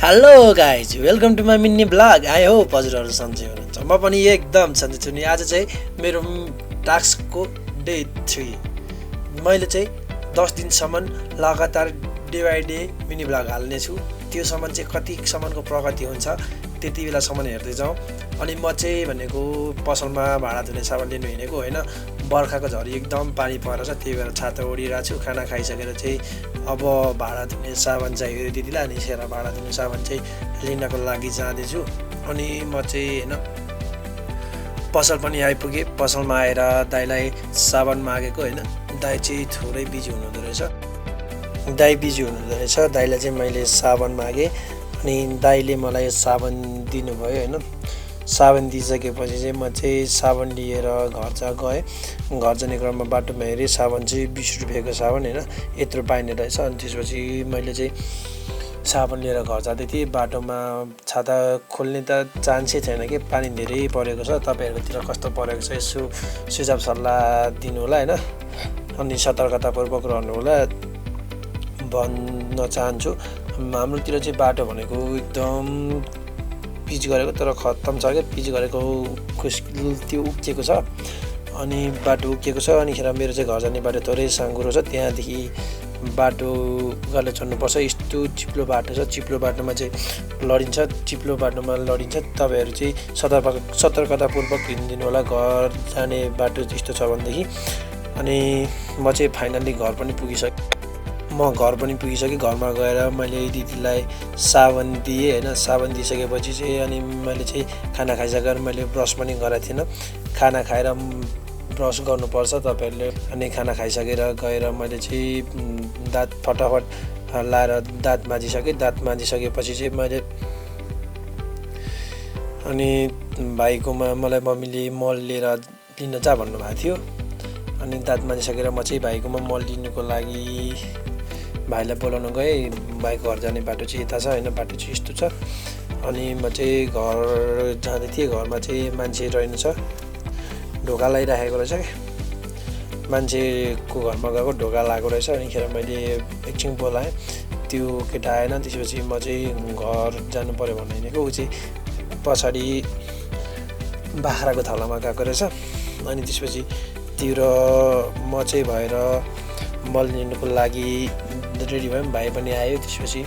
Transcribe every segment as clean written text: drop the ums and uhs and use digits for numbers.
Hello guys, welcome to my mini vlog. I hope हजुरहरू सन्चै हुनुहुन्छ। म पनि एकदम सन्चै छु नि। आज चाहिँ मेरो टास्कको डे 3। मैले चाहिँ 10 दिनसम्म लगातार day by day mini vlog हाल्नेछु। त्योसम्म चाहिँ कतिसम्मको प्रगति हुन्छ त्यति बेलासम्म हेर्दै जाउँ। अनि म चाहिँ भनेको पसलमा भाडा धुने सामान लिनु हिँडेको होइन। बर्खाको झरी एकदम पानी परेर छ, त्यही भएर छाता ओढिरहेको छु। खाना खाइसकेर चाहिँ अब भाडा धुने सामान चाहियो दिदीलाई, अनि सेरा भाडा धुने सामान चाहिँ लिनको लागि जाँदैछु। अनि म चाहिँ होइन पसल पनि आइपुगेँ। पसलमा आएर दाइलाई साबुन मागेको होइन। दाइ चाहिँ थोरै बिजी हुनुहुँदो रहेछ। दाइलाई चाहिँ मैले साबुन मागेँ अनि दाइले मलाई साबुन दिनुभयो होइन। साबुन दिइसकेपछि चाहिँ म चाहिँ साबुन लिएर घर गएँ। घर जाने क्रममा बाटोमा हेरेँ साबुन चाहिँ 20 रुपियाँको साबुन होइन, यत्रो पाइने रहेछ। अनि त्यसपछि मैले चाहिँ साबुन लिएर घर जाँदै थिएँ। बाटोमा छाता खोल्ने त चान्सै छैन कि पानी धेरै परेको छ। तपाईँहरूकोतिर कस्तो परेको छ यसो सुझाव सल्लाह दिनु होला होइन। अनि सतर्कतापूर्वक रहनु होला भन्न चाहन्छु। हाम्रोतिर चाहिँ बाटो भनेको एकदम पिच गरेको तर खत्तम छ क्या। पिच गरेको त्यो उक्किएको छ अनि बाटो उक्किएको छ। अनिखेर मेरो चाहिँ घर जाने बाटो थोरै साँघुरो छ। त्यहाँदेखि बाटो गालो चढ्नुपर्छ। यस्तो चिप्लो बाटो छ। चिप्लो बाटोमा चाहिँ लडिन्छ। तपाईँहरू चाहिँ सतर्कतापूर्वक हिँडिदिनु होला घर जाने बाटो यस्तो छ भनेदेखि। अनि म चाहिँ फाइनल्ली घर पनि पुगिसकेँ। घरमा गएर मैले दिदीलाई साबुन दिएँ होइन। साबुन दिइसकेपछि चाहिँ अनि मैले चाहिँ खाना खाइसकेर मैले ब्रस पनि गरेको थिइनँ। खाना खाएर ब्रस गर्नुपर्छ तपाईँहरूले। अनि खाना खाइसकेर गएर मैले चाहिँ दाँत फटाफट लाएर दाँत माझिसकेँ। दाँत माझिसकेपछि चाहिँ मैले अनि भाइकोमा मलाई मम्मीले मल लिन जा भन्नुभएको थियो। अनि दाँत माझिसकेर म चाहिँ भाइकोमा मल लिनुको लागि भाइलाई बोलाउन गएँ। भाइको घर जाने बाटो चाहिँ यता छ होइन। बाटो चाहिँ यस्तो छ। अनि म चाहिँ घर जाँदै थिएँ। घरमा चाहिँ मान्छे रहेनछ, ढोका लगाइराखेको रहेछ क्या। मान्छेको घरमा गएको ढोका लगाएको रहेछ। अनिखेर मैले एकछिन बोलाएँ, त्यो केटा आएन। त्यसपछि म चाहिँ घर जानु पऱ्यो भन्ने हिँडेको। ऊ चाहिँ पछाडि बाख्राको थलामा गएको रहेछ। अनि त्यसपछि त्यो र म चाहिँ भएर मल लिनुको लागि रेडी भयौँ। भाइ पनि आयो। त्यसपछि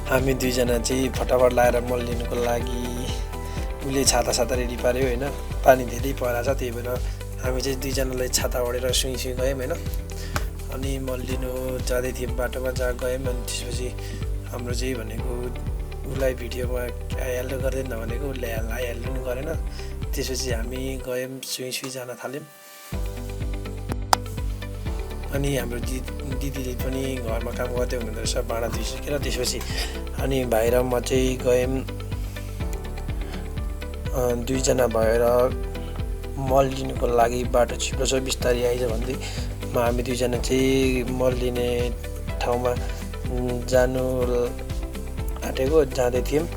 हामी दुईजना चाहिँ फटाफट लाएर मल लिनुको लागि उसले छाता रेडी पार्यो होइन। पानी धेरै परेको छ, त्यही भएर हामी चाहिँ दुईजनालाई छाता ओढेर सुई गयौँ होइन। अनि मल लिनु जाँदै थियौँ। बाटोमा गयौँ। अनि त्यसपछि हाम्रो चाहिँ भनेको उसलाई भिडियोमा आइहाल्नु गर्दैन भनेको उसले आइहाल्नु नि गरेन। त्यसपछि हामी गयौँ, सुई जान थाल्यौँ। अनि हाम्रो दिदीले पनि घरमा काम गर्दै हुनुहुँदो रहेछ भाँडा धुइसकेर। त्यसपछि अनि भाइ र म चाहिँ गयौँ। दुईजना भएर मल लिनुको लागि बाटो चिप्लो छ बिस्तारै आइज भन्दै हामी दुईजना चाहिँ मल लिने ठाउँमा जाँदै थियौँ।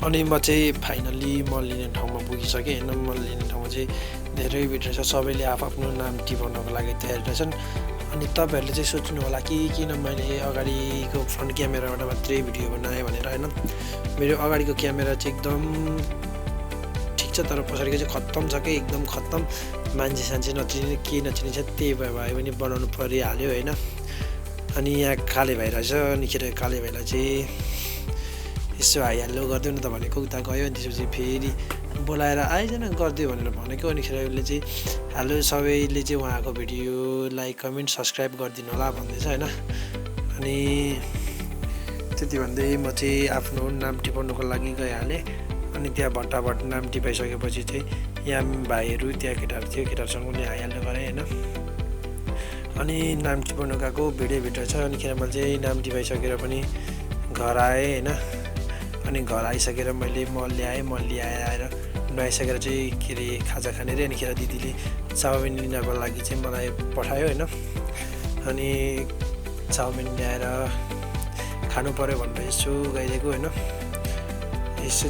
अनि म चाहिँ फाइनल्ली मल लिने ठाउँमा पुगिसकेँ होइन। मल लिने ठाउँमा चाहिँ धेरै भिड रहेछ। सबैले आफ्नो नाम टिपाउनको लागि तयारी रहेछन्। अनि तपाईँहरूले चाहिँ सोच्नु होला कि किन मैले अगाडिको फ्रन्ट क्यामेराबाट मात्रै भिडियो बनाएँ भनेर होइन। मेरो अगाडिको क्यामेरा चाहिँ एकदम ठिक छ तर पछाडिको चाहिँ खत्तम छ कि एकदम खत्तम। मान्छे सान्छे नचिने के नचिने छ, त्यही भए पनि बनाउनु परिहाल्यो होइन। अनि यहाँ काले भाइ रहेछ। अनिखेर काले भाइलाई चाहिँ यसो हाइहाल्लो गरिदियो न त भनेको उता गयो। अनि त्यसपछि फेरि बोलाएर आइजन गरिदियो भनेर भनेको। अनिखेर उसले चाहिँ हेलो सबैले चाहिँ उहाँको भिडियो लाइक कमेन्ट सब्सक्राइब गरिदिनु होला भन्दैछ होइन। अनि त्यति भन्दै म चाहिँ आफ्नो नाम टिपाउनुको लागि गइहालेँ। अनि त्यहाँ भट्टाभट नाम टिपाइसकेपछि चाहिँ यहाँ भाइहरू त्यहाँ केटाहरू थियो, केटाहरूसँग पनि हाइहाल्नु गरेँ होइन। अनि नाम टिपाउनु गएको भिडियो छ। अनिखेर मैले चाहिँ नाम टिपाइसकेर पनि घर आएँ होइन। अनि घर आइसकेर मैले मल ल्याएँ। आएर नुहाइसकेर चाहिँ के अरे खाजा खाने रे। अनिखेर दिदीले चाउमिन लिनको लागि चाहिँ मलाई पठायो होइन। अनि चाउमिन ल्याएर खानु पऱ्यो भनेर यसो गइदिएको होइन। यसो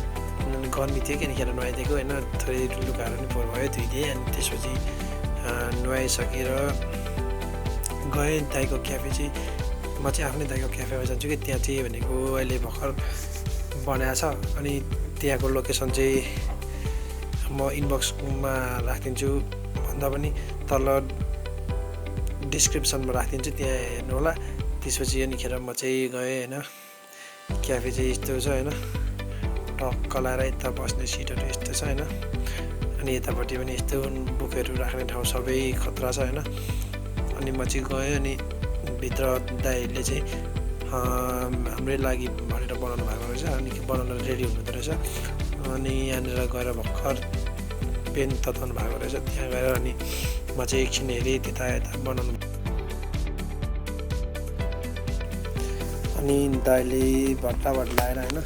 गर्मी थियो कि अनिखेर नुहाइदिएको होइन। थोरै लुगाहरू पनि पोहोर भयो, धुइदिएँ। अनि त्यसपछि नुहाइसकेर गएँ दाइको क्याफे चाहिँ म चाहिँ आफ्नै दाइको क्याफेमा जान्छु कि त्यहाँ चाहिँ भनेको अहिले भर्खर बनाएको छ। अनि त्यहाँको लोकेसन चाहिँ म इनबक्समा राखिदिन्छु भन्दा पनि तल डिस्क्रिप्सनमा राखिदिन्छु, त्यहाँ हेर्नु होला। त्यसपछि यतिखेर म चाहिँ गएँ होइन। क्याफे चाहिँ यस्तो छ होइन, टक्क लाएर यता बस्ने सिटहरू यस्तो छ होइन। अनि यतापट्टि पनि यस्तो बुकहरू राख्ने ठाउँ सबै खतरा छ होइन। अनि म चाहिँ गएँ, अनि भित्र दाइले चाहिँ हाम्रै लागि भनेर बनाउनु भएको रहेछ। अनि बनाउन रेडी हुनुहुँदो रहेछ। अनि यहाँनिर गएर भर्खर पेन तताउनु भएको रहेछ। त्यहाँ गएर अनि म चाहिँ एकछिन हेरेँ त्यता यता बनाउनु। अनि दाइले भट्टाभट लाएर होइन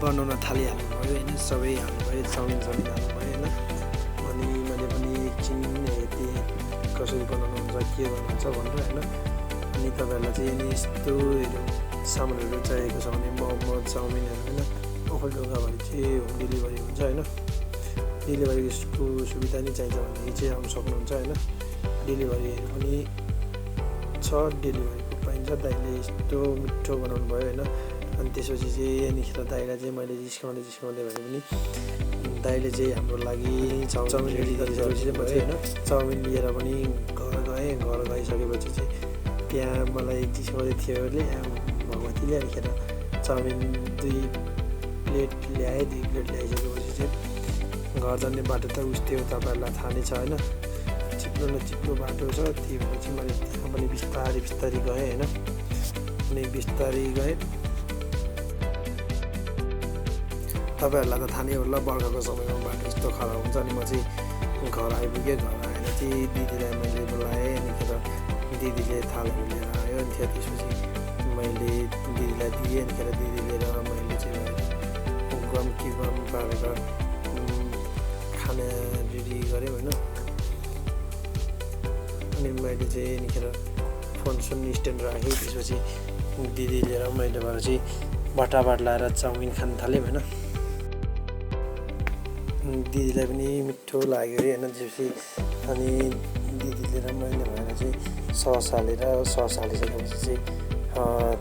बनाउन थालिहाल्नुभयो होइन। सबै हाल्नुभयो, चाउमिन हाल्नुभयो होइन। अनि मैले पनि एकछिन हेर्थेँ कसरी बनाउनु हुन्छ, के गर्नुहुन्छ भनेर होइन। अनि तपाईँहरूलाई चाहिँ नि यस्तोहरू सामानहरू चाहिएको छ भने मोमो, चाउमिनहरू होइन, ओखलढुङ्गाभरि चाहिँ होम डेलिभरी हुन्छ होइन। डेलिभरीको सुविधा नै चाहिन्छ भनेदेखि चाहिँ आउनु सक्नुहुन्छ होइन। डेलिभरीहरू पनि छ, डेलिभरीको पाइन्छ। दाइले यस्तो मिठो बनाउनु भयो होइन। अनि त्यसपछि चाहिँ यहाँनिर दाइलाई चाहिँ मैले जिस्काउँदै भए पनि दाइले चाहिँ हाम्रो लागि चाउमिन रेडी गरिसकेपछि चाहिँ म चाहिँ होइन चाउमिन लिएर पनि घर गएँ। घर गइसकेपछि चाहिँ त्यहाँ मलाई जिस्काउँदै थियो भगवतीले। अनिखेर चाउमिन 2 प्लेट ल्याएँ। 2 प्लेट ल्याइसकेपछि चाहिँ घर जाने बाटो त उस्तै हो, तपाईँहरूलाई थाहा नै छ होइन। चिप्लो बाटो छ। त्यही भएर चाहिँ मैले त्यहाँ पनि बिस्तारी गएँ होइन। अनि बिस्तारी गएँ। तपाईँहरूलाई त थाहा नै होला, बर्खाको समयमा बाटो यस्तो खराब हुन्छ। अनि म चाहिँ घर आइपुगेँ। घर आएर चाहिँ दिदीलाई मैले बोलाएँ। अनिखेर दिदीले थालहरू लिएर आयो। अनि त्यसपछि मैले दिदीलाई दिएँ। अनिखेर दिदी लिएर मैले चाहिँ गम पारेर खाना रेडी गरेँ होइन। अनि मैले चाहिँ यहाँनिर फोन स्ट्यान्ड राखेँ। त्यसपछि दिदी लिएर मैले भएर चाहिँ भट्टाबाट लाएर चाउमिन खान थालेँ होइन। दिदीलाई पनि मिठो लाग्यो अरे होइन। त्यसपछि अनि दिदी लिएर मैले भएर चाहिँ सस हालिसकेपछि चाहिँ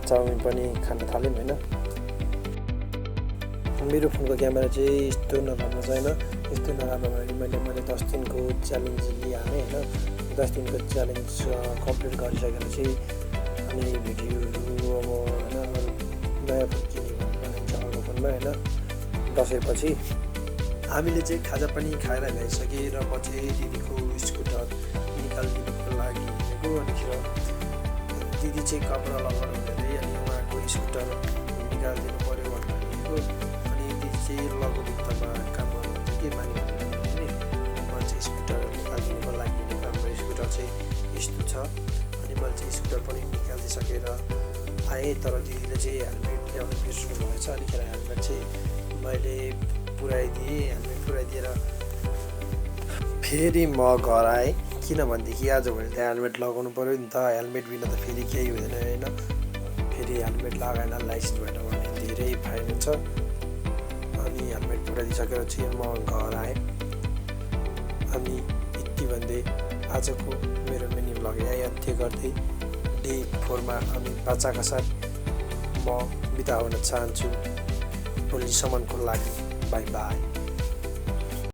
चाउमिन पनि खान थाल्यौँ होइन। मेरो फोनको क्यामेरा चाहिँ यस्तो नराम्रो छैन। यस्तो नराम्रो भयो भने मैले 10 दिनको च्यालेन्ज लिइहालेँ होइन। 10 दिनको च्यालेन्ज कम्प्लिट गरिसकेर चाहिँ अनि भिडियोहरू अब होइन नयाँ फोन किन्यो भने बनाइन्छ अर्को फोनमा होइन। दसैँपछि हामीले चाहिँ खाजा पनि खाएर भ्याइसकेँ र म चाहिँ दिदीको स्कुटर निकालिदिनुको लागि हिँडेको। अनिखेर दिदी चाहिँ कपडा लगाउनु हुँदै अनि उहाँको स्कुटर निकालिदिनु पऱ्यो भनेर हिँडेको। अनि दिदी चाहिँ लगभित्तामा काम गर्नुहुन्छ कि मानि भने म चाहिँ स्कुटर निकालिदिनुको लागि हिँडेको। हाम्रो स्कुटर चाहिँ यस्तो छ। अनि मैले चाहिँ स्कुटर पनि निकालिदिइसकेर आएँ। तर दिदीले चाहिँ हेलमेट ल्याउनु बिर्सनु भएछ। अनिखेर हेलमेट चाहिँ मैले पुऱ्याइदिएँ। हेलमेट पुऱ्याइदिएर फेरि म घर आएँ। किनभनेदेखि आजभोलि त हेलमेट लगाउनु पऱ्यो नि त। हेलमेट बिना त फेरि केही हुँदैन होइन। फेरि हेलमेट लगाएन लाइसेन्स भएन भने धेरै फाइन हुन्छ। अनि हेलमेट पुऱ्याइदिइसकेर चाहिँ म घर आएँ। अनि यति भन्दै आजको मेरो मिनी भ्लग यही अन्त्य गर्दै डे 4मा अनि बच्चाका साथ म बिदा हुन चाहन्छु। भोलिसम्मको लागि बाई बाई।